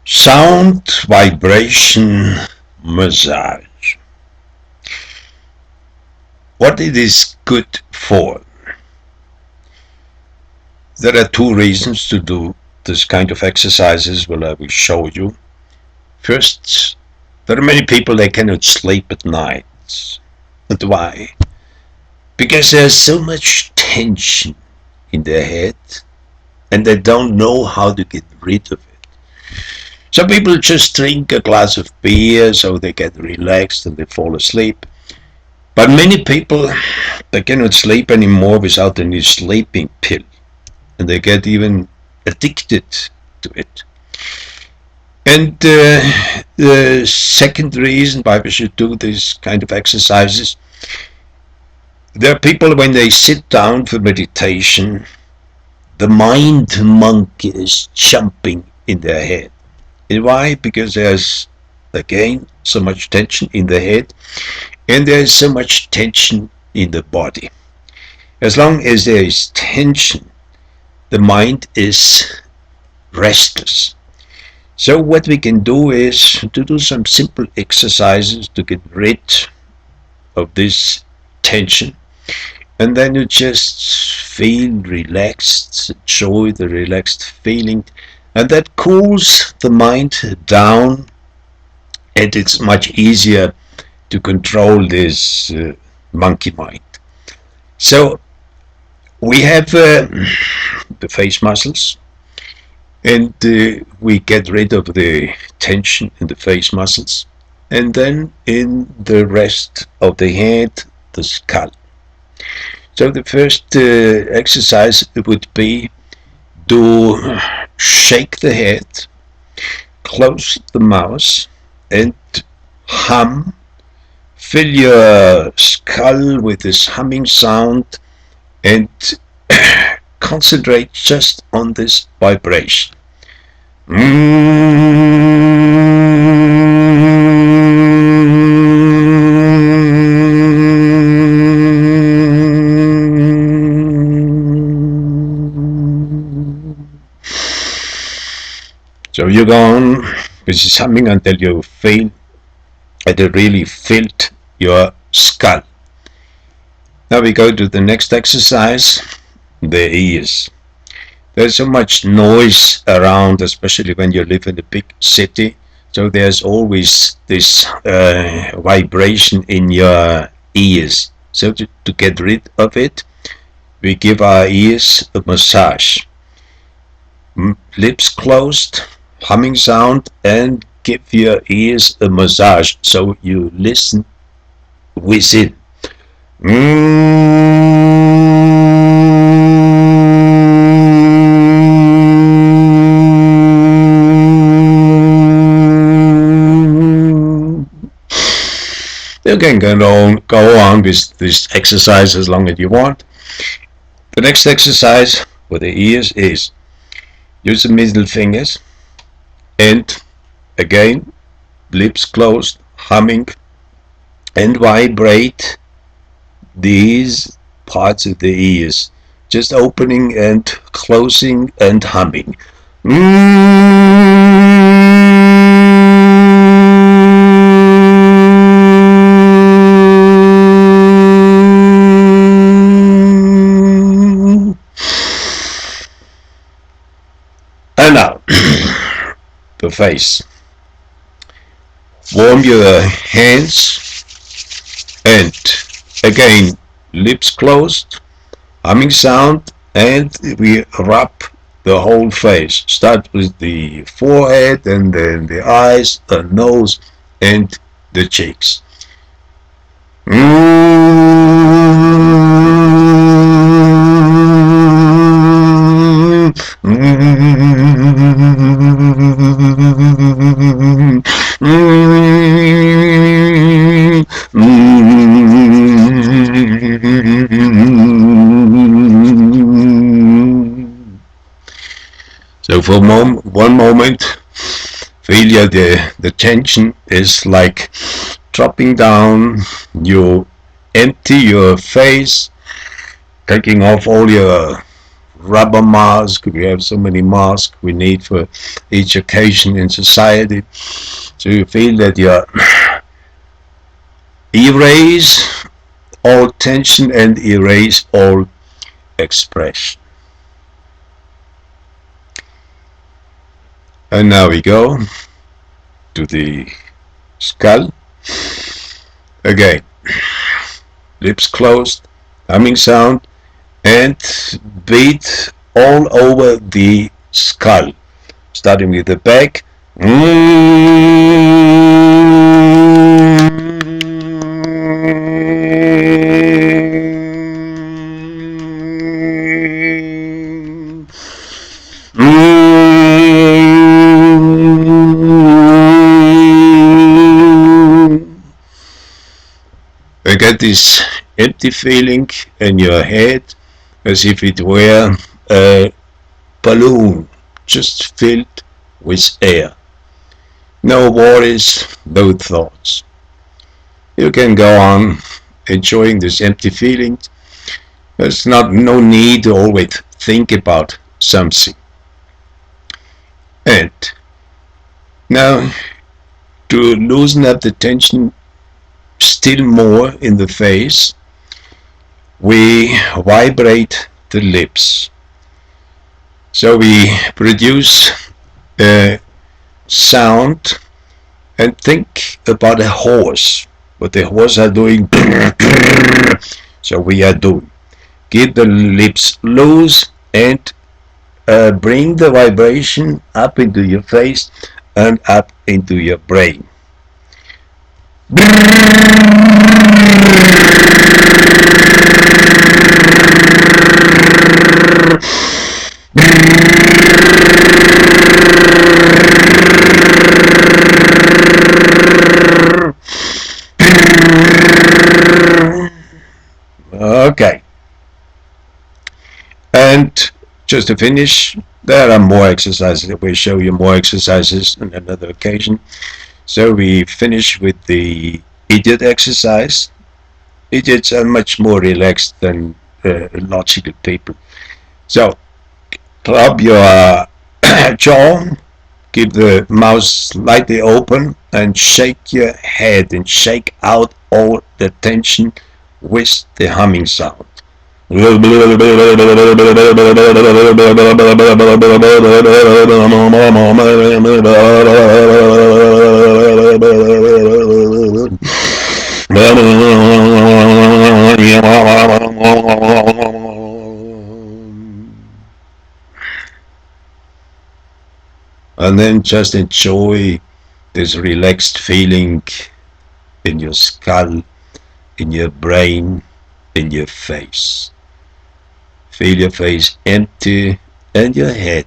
Sound vibration massage. What it is good for? There are two reasons to do this kind of exercises. Well, I will show you. First, there are many people they cannot sleep at night. And why? Because there's so much tension in their head and they don't know how to get rid of it. Some people just drink a glass of beer so they get relaxed and they fall asleep. But many people, they cannot sleep anymore without any sleeping pill. And they get even addicted to it. And the second reason why we should do this kind of exercises, there are people when they sit down for meditation, the mind monkey is jumping in their head. And why? Because there's, again, so much tension in the head and there's so much tension in the body. As long as there is tension, the mind is restless. So what we can do is to do some simple exercises to get rid of this tension, and then you just feel relaxed, enjoy the relaxed feeling, and that cools the mind down, and it's much easier to control this monkey mind. So we have the face muscles, and we get rid of the tension in the face muscles, and then in the rest of the head, the skull. So the first exercise would be to shake the head, close the mouth, and hum. Fill your skull with this humming sound and concentrate just on this vibration. So you go on with this humming until you feel that it really filled your skull. Now we go to the next exercise, the ears. There's so much noise around, especially when you live in a big city. So there's always this vibration in your ears. So to get rid of it, we give our ears a massage. Lips closed, humming sound, and give your ears a massage so you listen within. You can go on with this exercise as long as you want. The next exercise for the ears is use the middle fingers and again lips closed, humming, and vibrate these parts of the ears, just opening and closing and humming. And now the face. Warm your hands and again lips closed, humming sound, and we rub the whole face. Start with the forehead and then the eyes, the nose, and the cheeks. So for one moment, feel the tension is like dropping down. You empty your face, taking off all your rubber mask. We have so many masks we need for each occasion in society. So you feel that you erase all tension and erase all expression. And now we go to the skull. Again, lips closed, humming sound, and beat all over the skull, starting with the back. You get this empty feeling in your head as if it were a balloon just filled with air. No worries, no thoughts. You can go on enjoying this empty feeling. There's no need to always think about something. And now to loosen up the tension still more in the face, we vibrate the lips. So we produce a sound and think about a horse. What the horse are doing. So we are doing. Keep the lips loose and bring the vibration up into your face and up into your brain. Okay. And just to finish, there are more exercises. We'll show you more exercises on another occasion. So we finish with the idiot exercise. Idiots are much more relaxed than logical people. So club your jaw, keep the mouth slightly open, and shake your head and shake out all the tension with the humming sound. And then just enjoy this relaxed feeling in your skull, in your brain, in your face. Feel your face empty and your head